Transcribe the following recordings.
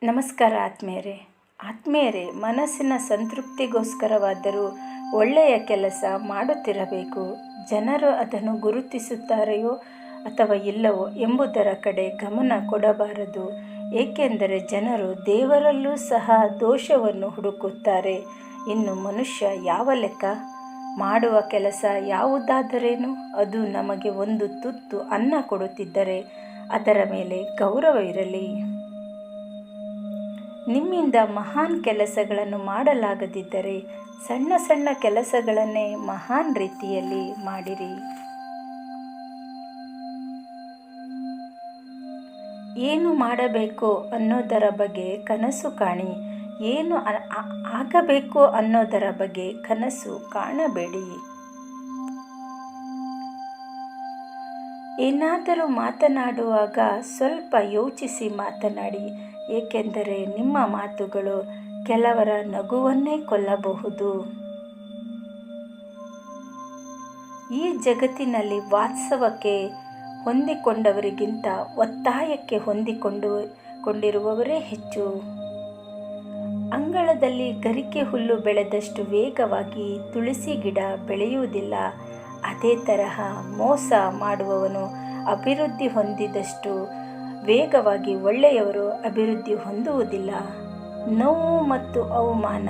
ನಮಸ್ಕಾರ ಆತ್ಮೀಯರೇ, ಮನಸ್ಸಿನ ಸಂತೃಪ್ತಿಗೋಸ್ಕರವಾದರೂ ಒಳ್ಳೆಯ ಕೆಲಸ ಮಾಡುತ್ತಿರಬೇಕು. ಜನರು ಅದನ್ನು ಗುರುತಿಸುತ್ತಾರೆಯೋ ಅಥವಾ ಇಲ್ಲವೋ ಎಂಬುದರ ಕಡೆ ಗಮನ ಕೊಡಬಾರದು. ಏಕೆಂದರೆ ಜನರು ದೇವರಲ್ಲೂ ಸಹ ದೋಷವನ್ನು ಹುಡುಕುತ್ತಾರೆ. ಇನ್ನು ಮನುಷ್ಯ ಯಾವ ಲೆಕ್ಕ? ಮಾಡುವ ಕೆಲಸ ಯಾವುದಾದರೇನು ಅದು ನಮಗೆ ಒಂದು ತುತ್ತು ಅನ್ನ ಕೊಡುತ್ತಿದ್ದರೆ ಅದರ ಮೇಲೆ ಗೌರವವಿರಲಿ. ನಿಮ್ಮಿಂದ ಮಹಾನ್ ಕೆಲಸಗಳನ್ನು ಮಾಡಲಾಗದಿದ್ದರೆ ಸಣ್ಣ ಸಣ್ಣ ಕೆಲಸಗಳನ್ನೇ ಮಹಾನ್ ರೀತಿಯಲ್ಲಿ ಮಾಡಿರಿ. ಏನು ಮಾಡಬೇಕು ಅನ್ನೋದರ ಬಗ್ಗೆ ಕನಸು ಕಾಣಿ. ಏನು ಆಗಬೇಕು ಅನ್ನೋದರ ಬಗ್ಗೆ ಕನಸು ಕಾಣಬೇಡಿ. ಏನಾದರೂ ಮಾತನಾಡುವಾಗ ಸ್ವಲ್ಪ ಯೋಚಿಸಿ ಮಾತನಾಡಿ. ಏಕೆಂದರೆ ನಿಮ್ಮ ಮಾತುಗಳು ಕೆಲವರ ನಗುವನ್ನೇ ಕೊಲ್ಲಬಹುದು. ಈ ಜಗತ್ತಿನಲ್ಲಿ ವಾಸ್ತವಕ್ಕೆ ಹೊಂದಿಕೊಂಡವರಿಗಿಂತ ಒತ್ತಾಯಕ್ಕೆ ಹೊಂದಿಕೊಂಡಿರುವವರೇ ಹೆಚ್ಚು. ಅಂಗಳದಲ್ಲಿ ಗರಿಕೆ ಹುಲ್ಲು ಬೆಳೆದಷ್ಟು ವೇಗವಾಗಿ ತುಳಸಿ ಗಿಡ ಬೆಳೆಯುವುದಿಲ್ಲ. ಅದೇ ತರಹ ಮೋಸ ಮಾಡುವವನು ಅಭಿವೃದ್ಧಿ ಹೊಂದಿದಷ್ಟು ವೇಗವಾಗಿ ಒಳ್ಳೆಯವರು ಅಭಿವೃದ್ಧಿ ಹೊಂದುವುದಿಲ್ಲ. ನೋವು ಮತ್ತು ಅವಮಾನ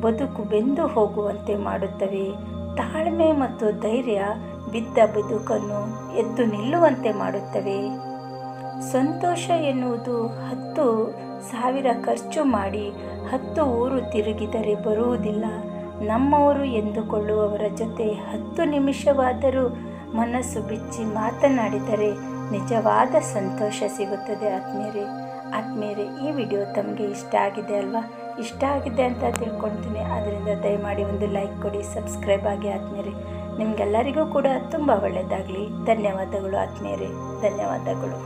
ಬದುಕು ಬೆಂದು ಹೋಗುವಂತೆ ಮಾಡುತ್ತವೆ. ತಾಳ್ಮೆ ಮತ್ತು ಧೈರ್ಯ ಬಿದ್ದ ಬದುಕನ್ನು ಎದ್ದು ನಿಲ್ಲುವಂತೆ ಮಾಡುತ್ತವೆ. ಸಂತೋಷ ಎನ್ನುವುದು 10,000 ಖರ್ಚು ಮಾಡಿ 10 ಊರು ತಿರುಗಿದರೆ ಬರುವುದಿಲ್ಲ. ನಮ್ಮವರು ಎಂದುಕೊಳ್ಳುವವರ ಜೊತೆ 10 ನಿಮಿಷವಾದರೂ ಮನಸ್ಸು ಬಿಚ್ಚಿ ಮಾತನಾಡಿದರೆ ನಿಜವಾದ ಸಂತೋಷ ಸಿಗುತ್ತದೆ. ಆತ್ಮೀಯರೇ, ಈ ವಿಡಿಯೋ ತಮಗೆ ಇಷ್ಟ ಆಗಿದೆ ಅಲ್ವಾ? ಇಷ್ಟ ಆಗಿದೆ ಅಂತ ತಿಳ್ಕೊಳ್ತೀನಿ. ಅದರಿಂದ ದಯಮಾಡಿ ಒಂದು ಲೈಕ್ ಕೊಡಿ, ಸಬ್ಸ್ಕ್ರೈಬ್ ಆಗಿ ಆತ್ಮೀಯರೇ. ನಿಮಗೆಲ್ಲರಿಗೂ ಕೂಡ ತುಂಬ ಒಳ್ಳೆಯದಾಗಲಿ. ಧನ್ಯವಾದಗಳು ಆತ್ಮೀಯರೇ, ಧನ್ಯವಾದಗಳು.